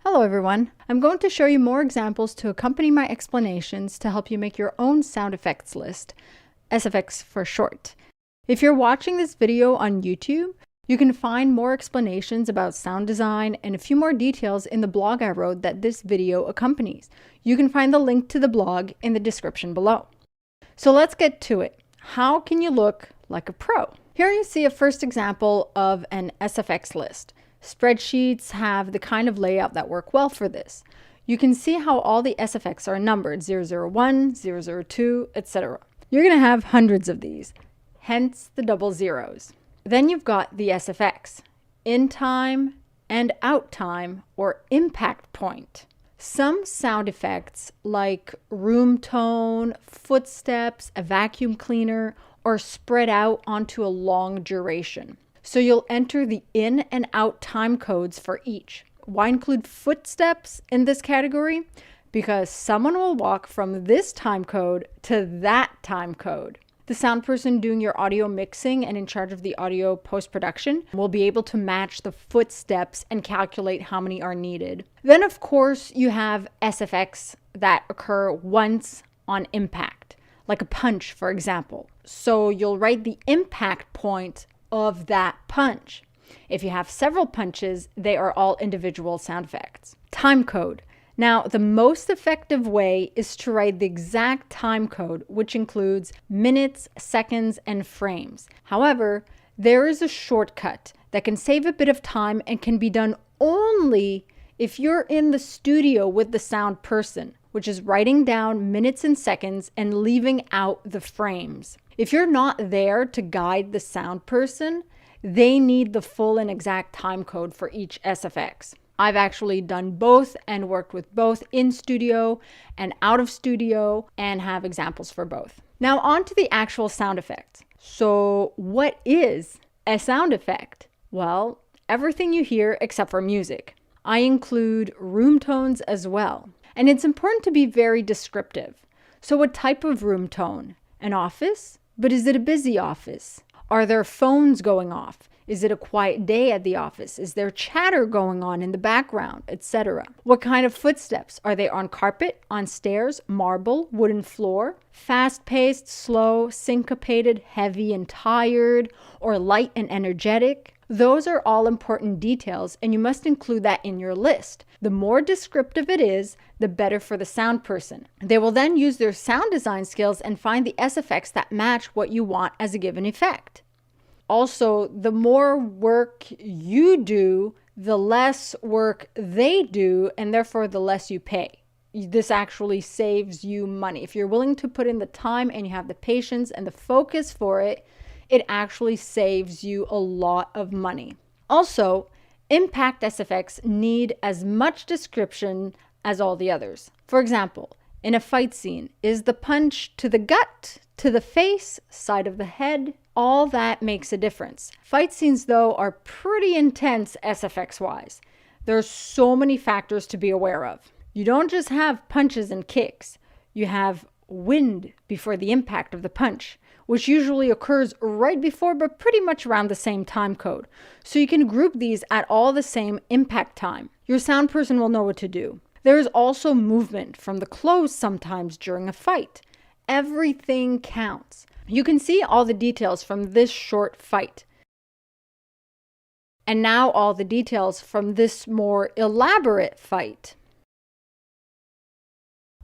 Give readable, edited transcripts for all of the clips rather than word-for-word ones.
Hello everyone. I'm going to show you more examples to accompany my explanations to help you make your own sound effects list, SFX for short. If you're watching this video on YouTube, you can find more explanations about sound design and a few more details in the blog I wrote that this video accompanies. You can find the link to the blog in the description below. So let's get to it. How can you look like a pro? Here you see a first example of an SFX list. Spreadsheets have the kind of layout that work well for this. You can see how all the SFX are numbered 001, 002, etc. You're going to have hundreds of these, hence the double zeros. Then you've got the SFX, in time and out time or impact point. Some sound effects like room tone, footsteps, a vacuum cleaner are spread out onto a long duration. So you'll enter the in and out time codes for each. Why include footsteps in this category? Because someone will walk from this time code to that time code. The sound person doing your audio mixing and in charge of the audio post-production will be able to match the footsteps and calculate how many are needed. Then of course you have SFX that occur once on impact, like a punch for example. So you'll write the impact point of that punch. If you have several punches, they are all individual sound effects. Time code. Now, the most effective way is to write the exact time code, which includes minutes, seconds, and frames. However, there is a shortcut that can save a bit of time and can be done only if you're in the studio with the sound person, which is writing down minutes and seconds and leaving out the frames. If you're not there to guide the sound person, they need the full and exact time code for each SFX. I've actually done both and worked with both in studio and out of studio and have examples for both. Now on to the actual sound effect. So what is a sound effect? Well, everything you hear except for music. I include room tones as well. And it's important to be very descriptive. So what type of room tone? An office? But is it a busy office? Are there phones going off? Is it a quiet day at the office? Is there chatter going on in the background, etc.? What kind of footsteps? Are they on carpet, on stairs, marble, wooden floor? Fast-paced, slow, syncopated, heavy and tired, or light and energetic? Those are all important details and you must include that in your list. The more descriptive it is, the better for the sound person. They will then use their sound design skills and find the SFX that match what you want as a given effect. Also, the more work you do, the less work they do, and therefore the less you pay. This actually saves you money. If you're willing to put in the time and you have the patience and the focus for it, it actually saves you a lot of money. Also, impact SFX need as much description as all the others. For example, in a fight scene, is the punch to the gut, to the face, side of the head? All that makes a difference. Fight scenes, though, are pretty intense SFX-wise. There's so many factors to be aware of. You don't just have punches and kicks. You have wind before the impact of the punch, which usually occurs right before but pretty much around the same time code. So you can group these at all the same impact time. Your sound person will know what to do. There is also movement from the clothes sometimes during a fight. Everything counts. You can see all the details from this short fight. And now all the details from this more elaborate fight.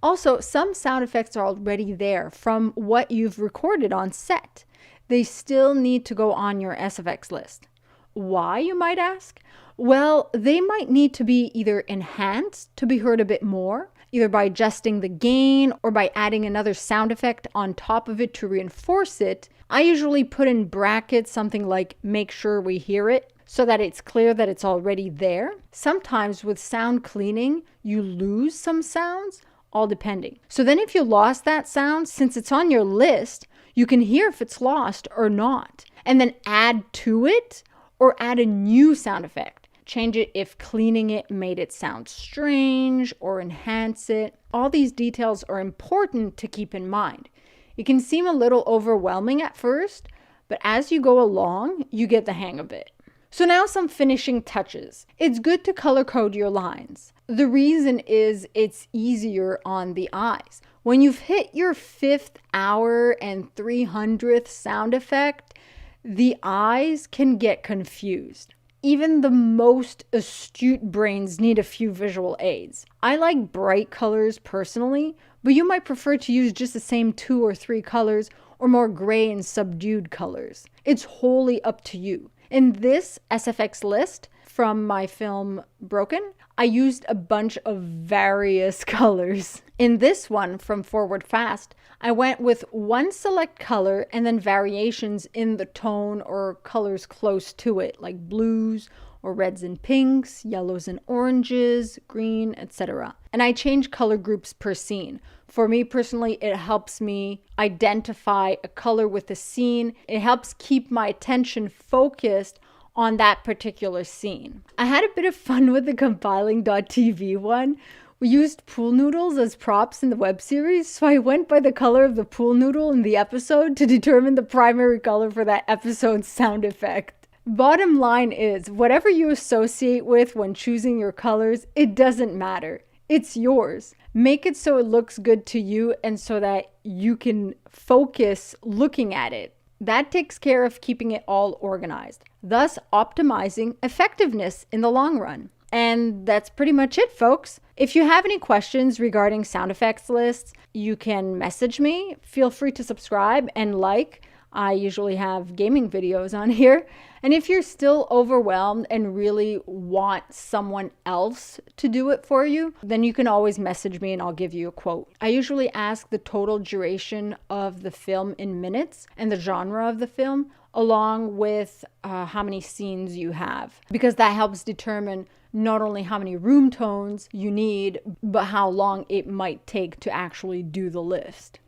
Also, some sound effects are already there from what you've recorded on set. They still need to go on your SFX list. Why, you might ask? Well, they might need to be either enhanced to be heard a bit more, either by adjusting the gain or by adding another sound effect on top of it to reinforce it. I usually put in brackets something like "make sure we hear it," so that it's clear that it's already there. Sometimes with sound cleaning, you lose some sounds, all depending. So then if you lost that sound, since it's on your list, you can hear if it's lost or not, and then add to it or add a new sound effect. Change it if cleaning it made it sound strange or enhance it. All these details are important to keep in mind. It can seem a little overwhelming at first, but as you go along, you get the hang of it. So now some finishing touches. It's good to color code your lines. The reason is it's easier on the eyes. When you've hit your 5th hour and 300th sound effect, the eyes can get confused. Even the most astute brains need a few visual aids. I like bright colors personally, but you might prefer to use just the same 2 or 3 colors or more gray and subdued colors. It's wholly up to you. In this SFX list from my film Broken, I used a bunch of various colors. In this one from Forward Fast, I went with one select color and then variations in the tone or colors close to it, like blues or reds and pinks, yellows and oranges, green, etc. And I change color groups per scene. For me personally, it helps me identify a color with the scene. It helps keep my attention focused on that particular scene. I had a bit of fun with the compiling.tv one. We used pool noodles as props in the web series, so I went by the color of the pool noodle in the episode to determine the primary color for that episode's sound effect. Bottom line is, whatever you associate with when choosing your colors, it doesn't matter. It's yours. Make it so it looks good to you and so that you can focus looking at it. That takes care of keeping it all organized, thus optimizing effectiveness in the long run. And that's pretty much it, folks. If you have any questions regarding sound effects lists, you can message me. Feel free to subscribe and like. I usually have gaming videos on here. And if you're still overwhelmed and really want someone else to do it for you, then you can always message me and I'll give you a quote. I usually ask the total duration of the film in minutes and the genre of the film, along with how many scenes you have, because that helps determine not only how many room tones you need, but how long it might take to actually do the list.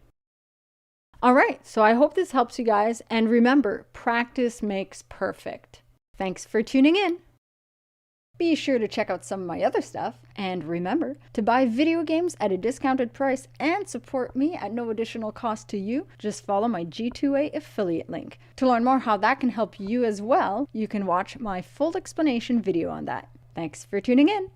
All right, so I hope this helps you guys. And remember, practice makes perfect. Thanks for tuning in. Be sure to check out some of my other stuff. And remember to buy video games at a discounted price and support me at no additional cost to you. Just follow my G2A affiliate link. To learn more how that can help you as well, you can watch my full explanation video on that. Thanks for tuning in.